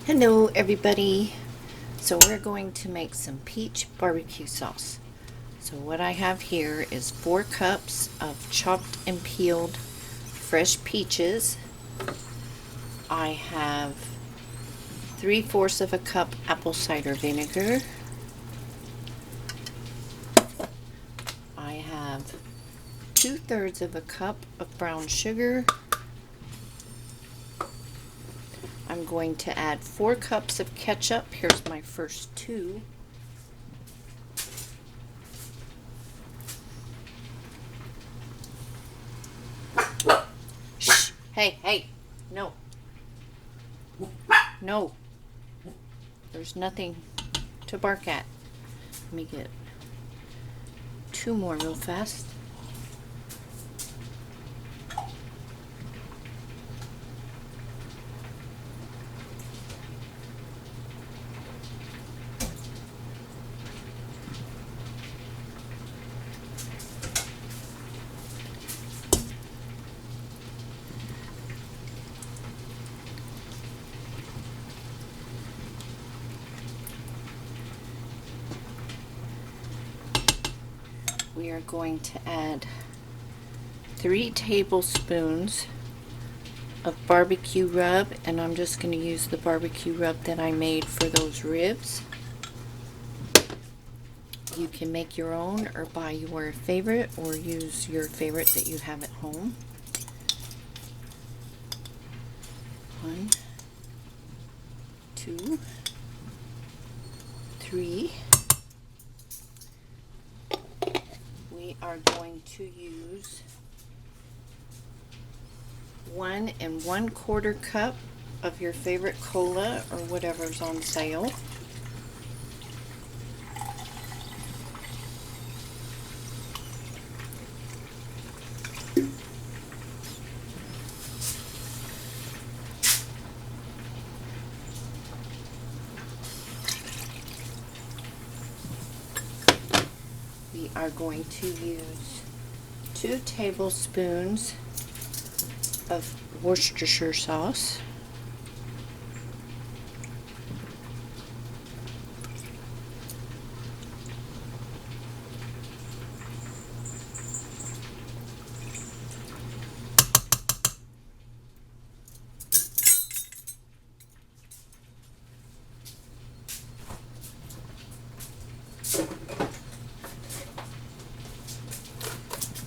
Hello everybody. So we're going to make some peach barbecue sauce. So what I have here is 4 cups of chopped and peeled fresh peaches. I have 3/4 of a cup apple cider vinegar. I have 2/3 of a cup of brown sugar. I'm going to add 4 cups of ketchup. Here's my first 2. Shh! Hey! No. No. There's nothing to bark at. Let me get 2 more real fast. We are going to add 3 tablespoons of barbecue rub, and I'm just going to use the barbecue rub that I made for those ribs. You can make your own or buy your favorite or use your favorite that you have at home. 1, 2, 3. We are going to use 1 1/4 cup of your favorite cola or whatever's on sale. We are going to use 2 tablespoons of Worcestershire sauce.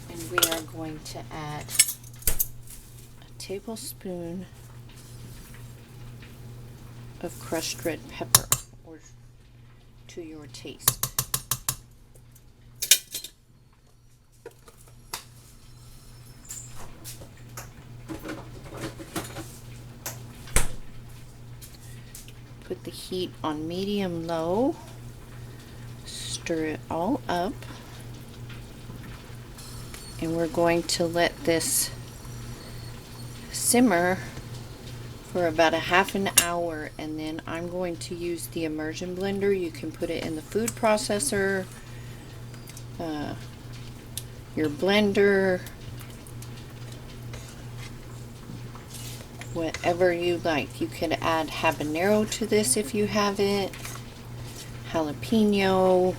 And we are going to add a tablespoon of crushed red pepper, or to your taste. Put the heat on medium-low. Stir it all up. And we're going to let this simmer for about a half an hour, and then I'm going to use the immersion blender. You can put it in the food processor, your blender, whatever you like. You could add habanero to this if you have it, jalapeno,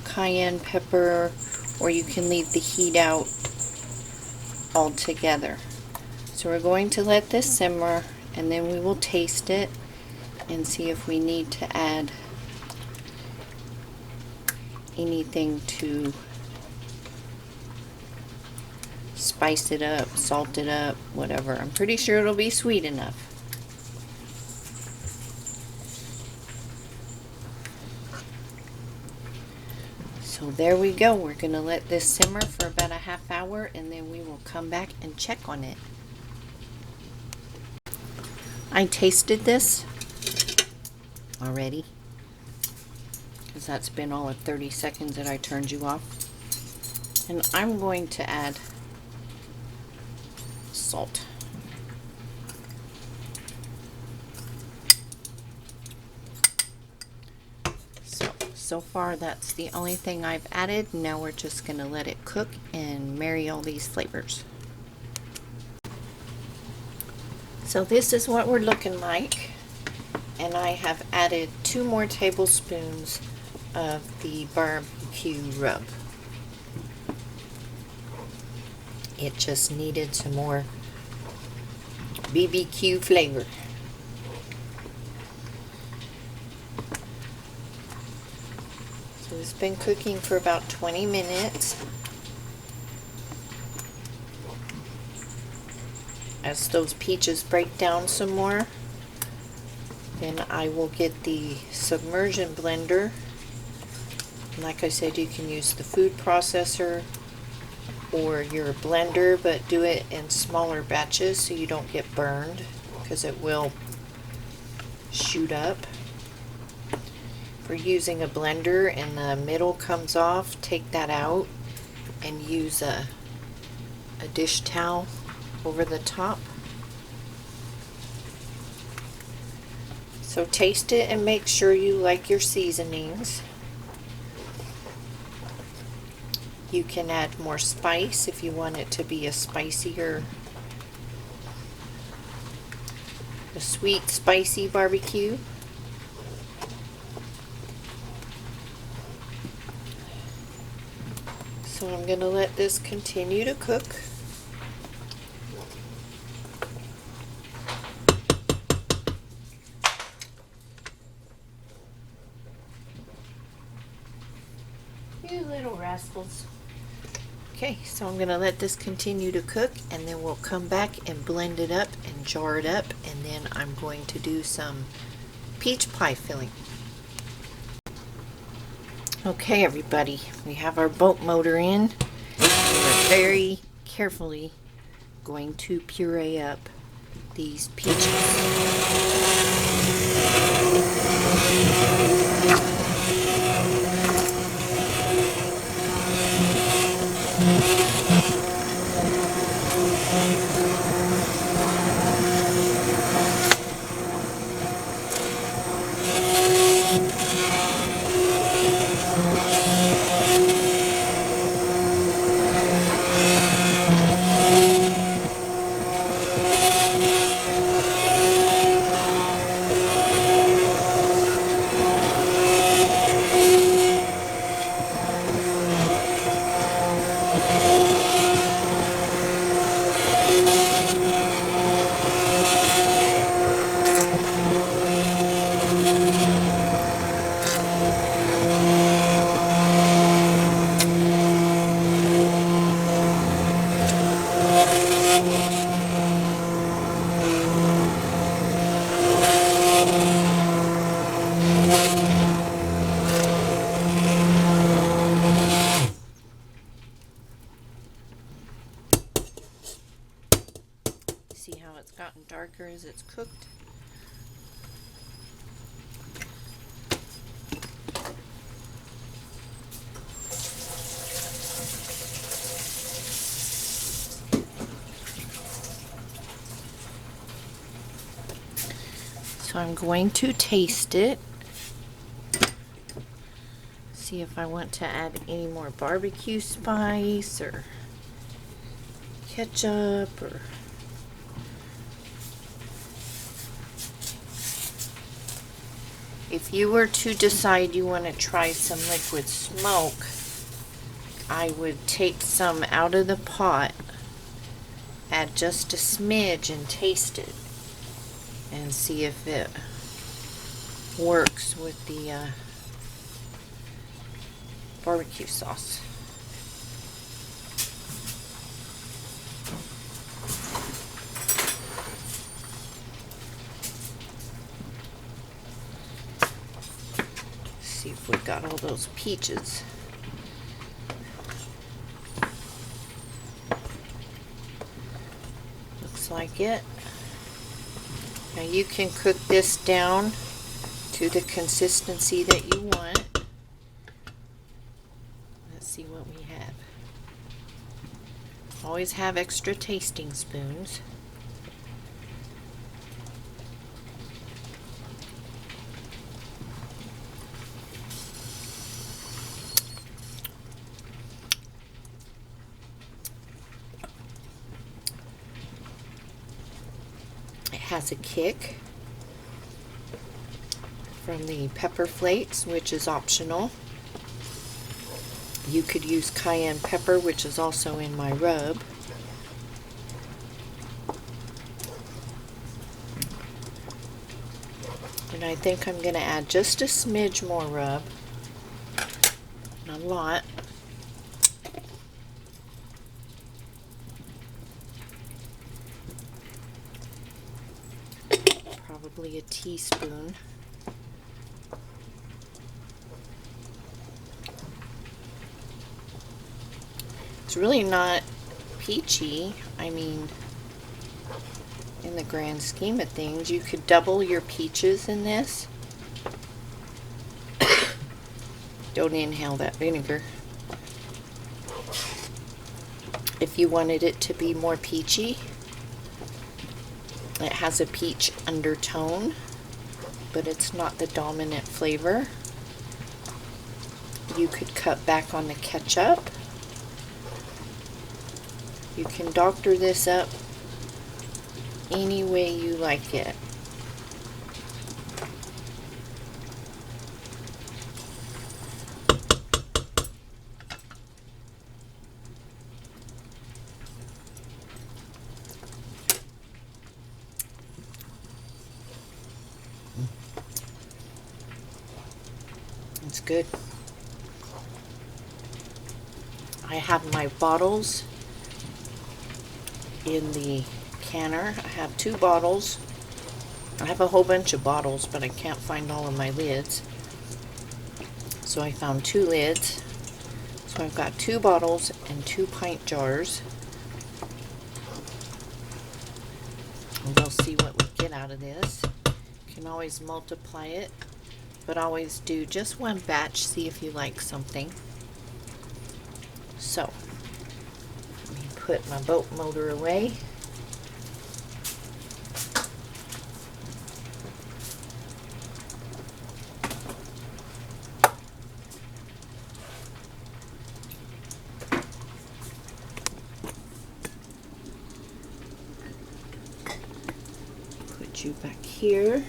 cayenne pepper, or you can leave the heat out altogether. So we're going to let this simmer, and then we will taste it and see if we need to add anything to spice it up, salt it up, whatever. I'm pretty sure it'll be sweet enough. So there we go. We're going to let this simmer for about a half hour, and then we will come back and check on it. I tasted this already, because that's been all of 30 seconds that I turned you off. And I'm going to add salt. So far that's the only thing I've added. Now we're just going to let it cook and marry all these flavors. So this is what we're looking like. and I have added 2 more tablespoons of the barbecue rub. It just needed some more BBQ flavor. So it's been cooking for about 20 minutes. As those peaches break down some more, then I will get the submersion blender. Like I said, you can use the food processor or your blender, but do it in smaller batches so you don't get burned, because it will shoot up. For using a blender and the middle comes off, take that out and use a dish towel over the top. So taste it and make sure you like your seasonings. You can add more spice if you want it to be a spicier, a sweet, spicy barbecue. So I'm going to let this continue to cook. You little rascals. Okay, so I'm going to let this continue to cook, and then we'll come back and blend it up and jar it up, and then I'm going to do some peach pie filling. Okay, everybody, we have our boat motor in, and we're very carefully going to puree up these peaches. See how it's gotten darker as it's cooked? So I'm going to taste it. See if I want to add any more barbecue spice or ketchup or if you were to decide you want to try some liquid smoke, I would take some out of the pot, add just a smidge and taste it and see if it works with the barbecue sauce. See if we got all those peaches. Looks like it. Now you can cook this down to the consistency that you want. Let's see what we have. Always have extra tasting spoons. It has a kick. from the pepper flakes, which is optional. You could use cayenne pepper, which is also in my rub. And I think I'm going to add just a smidge more rub. Not a lot. Probably a teaspoon. It's really not peachy. I mean, in the grand scheme of things, you could double your peaches in this. Don't inhale that vinegar. If you wanted it to be more peachy, it has a peach undertone, but it's not the dominant flavor. You could cut back on the ketchup. You can doctor this up any way you like it. It's good. I have my bottles in the canner. I have 2 bottles. I have a whole bunch of bottles, but I can't find all of my lids. So I found 2 lids. So I've got 2 bottles and 2 pint jars. And we'll see what we get out of this. You can always multiply it, but always do just 1 batch, see if you like something. So, let me put my boat motor away. Put you back here.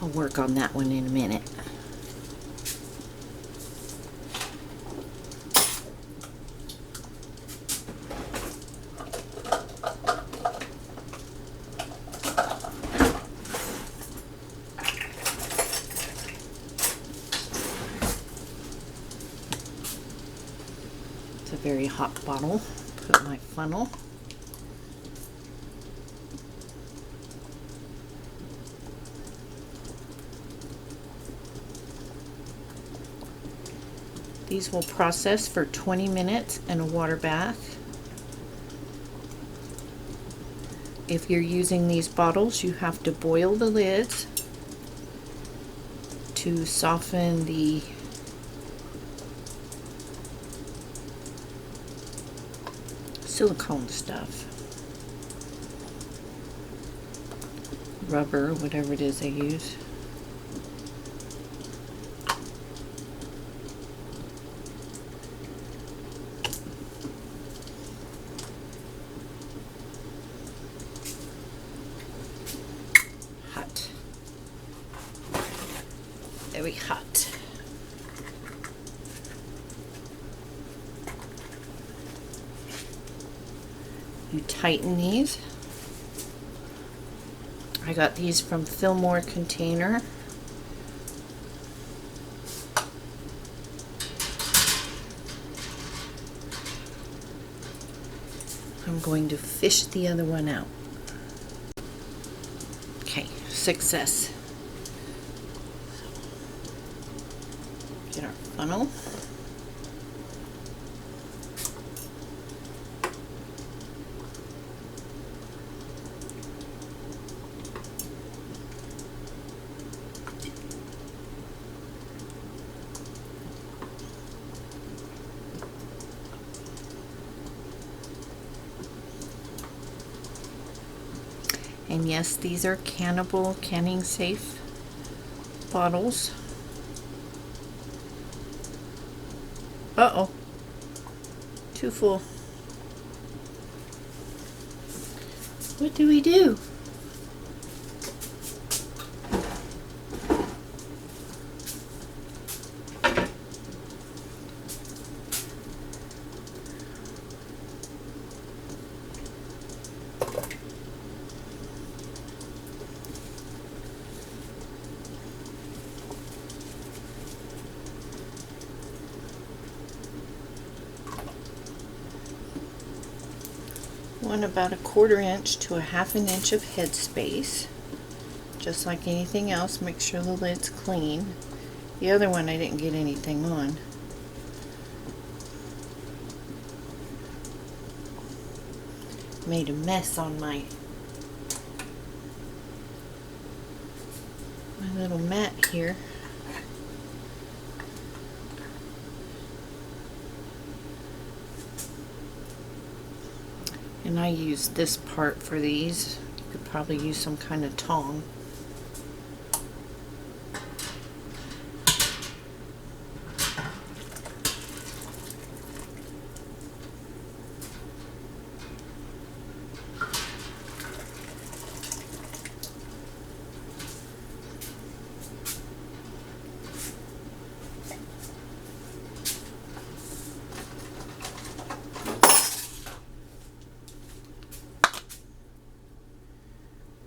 I'll work on that one in a minute. It's a very hot bottle. Put my funnel. These will process for 20 minutes in a water bath. If you're using these bottles, you have to boil the lids to soften the silicone stuff. Rubber, whatever it is they use. Very hot. You tighten these. I got these from Fillmore Container. I'm going to fish the other one out. Okay, success. Get our funnel. And yes, these are cannable, canning safe bottles. Uh-oh. Too full. What do we do? One about 1/4 inch to 1/2 inch of headspace. Just like anything else, make sure the lid's clean. The other one I didn't get anything on. Made a mess on my little mat here. And I use this part for these. You could probably use some kind of tong.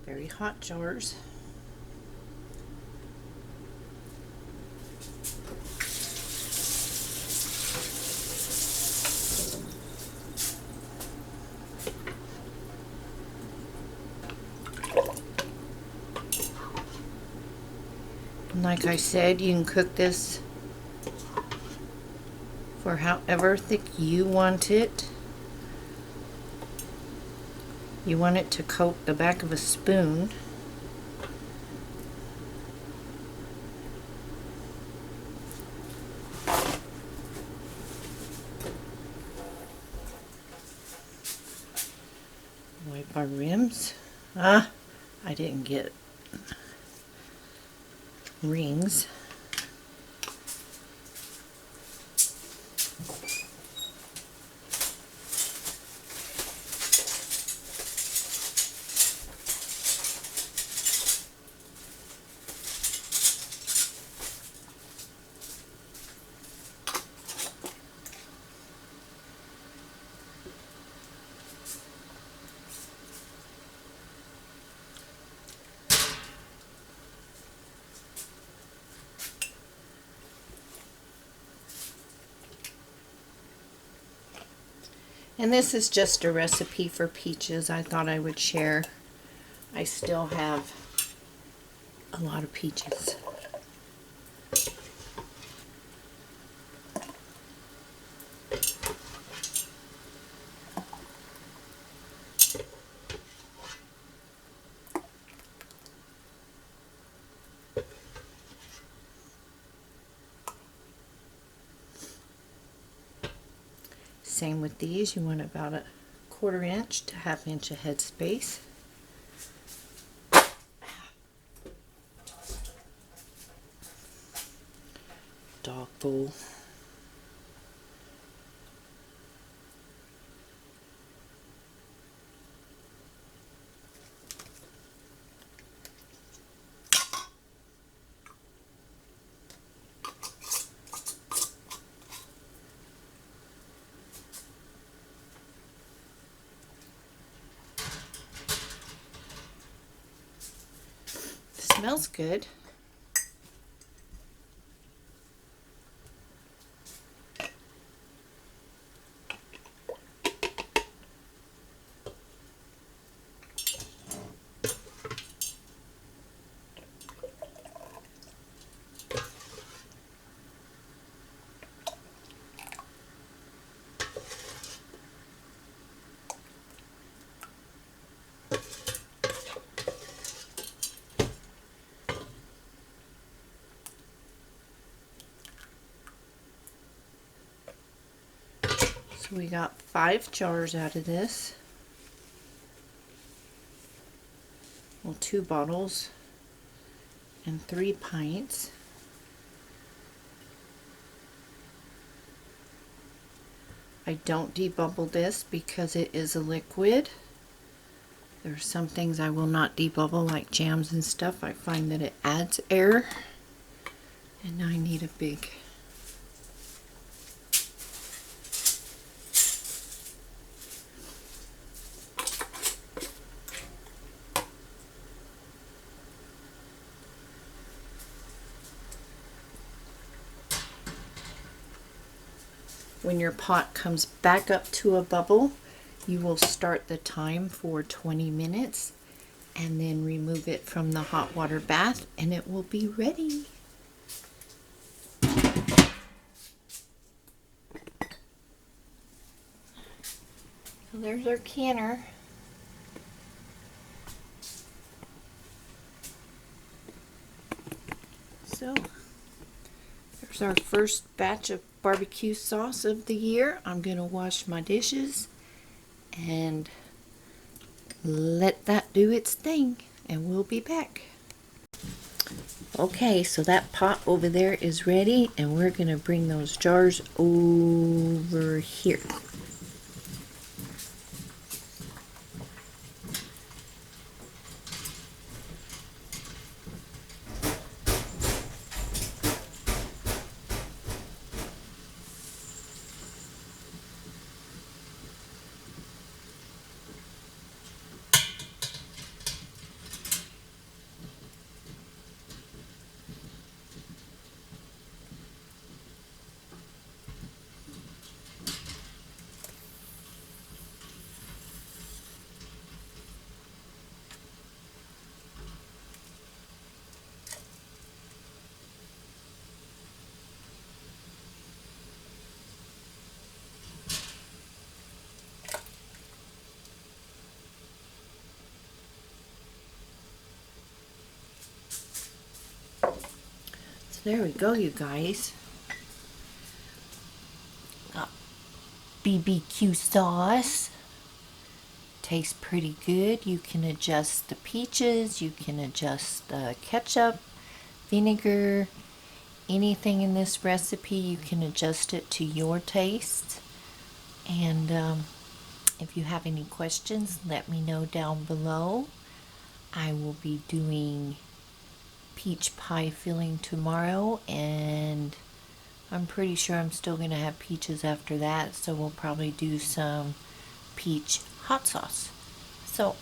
Very hot jars. And like I said, you can cook this for however thick you want it. You want it to coat the back of a spoon. Wipe our rims. I didn't get rings. And this is just a recipe for peaches I thought I would share. I still have a lot of peaches. Same with these, you want about 1/4 inch to 1/2 inch of headspace. Dog bowl. smells good. So we got 5 jars out of this. Well, 2 bottles and 3 pints. I don't debubble this because it is a liquid. There's some things I will not debubble, like jams and stuff. I find that it adds air. And now I need a big when your pot comes back up to a bubble, you will start the time for 20 minutes and then remove it from the hot water bath and it will be ready. So there's our canner. So there's our first batch of barbecue sauce of the year. I'm going to wash my dishes and let that do its thing, and we'll be back. Okay, so that pot over there is ready, and we're going to bring those jars over here. There we go, you guys. Got BBQ sauce. Tastes pretty good. You can adjust the peaches, you can adjust the ketchup, vinegar, anything in this recipe, you can adjust it to your taste. And if you have any questions, let me know down below. I will be doing peach pie filling tomorrow, and I'm pretty sure I'm still going to have peaches after that, so we'll probably do some peach hot sauce. So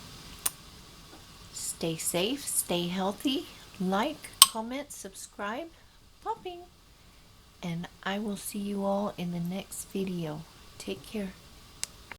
stay safe, stay healthy, like, comment, subscribe, popping, and I will see you all in the next video. Take care.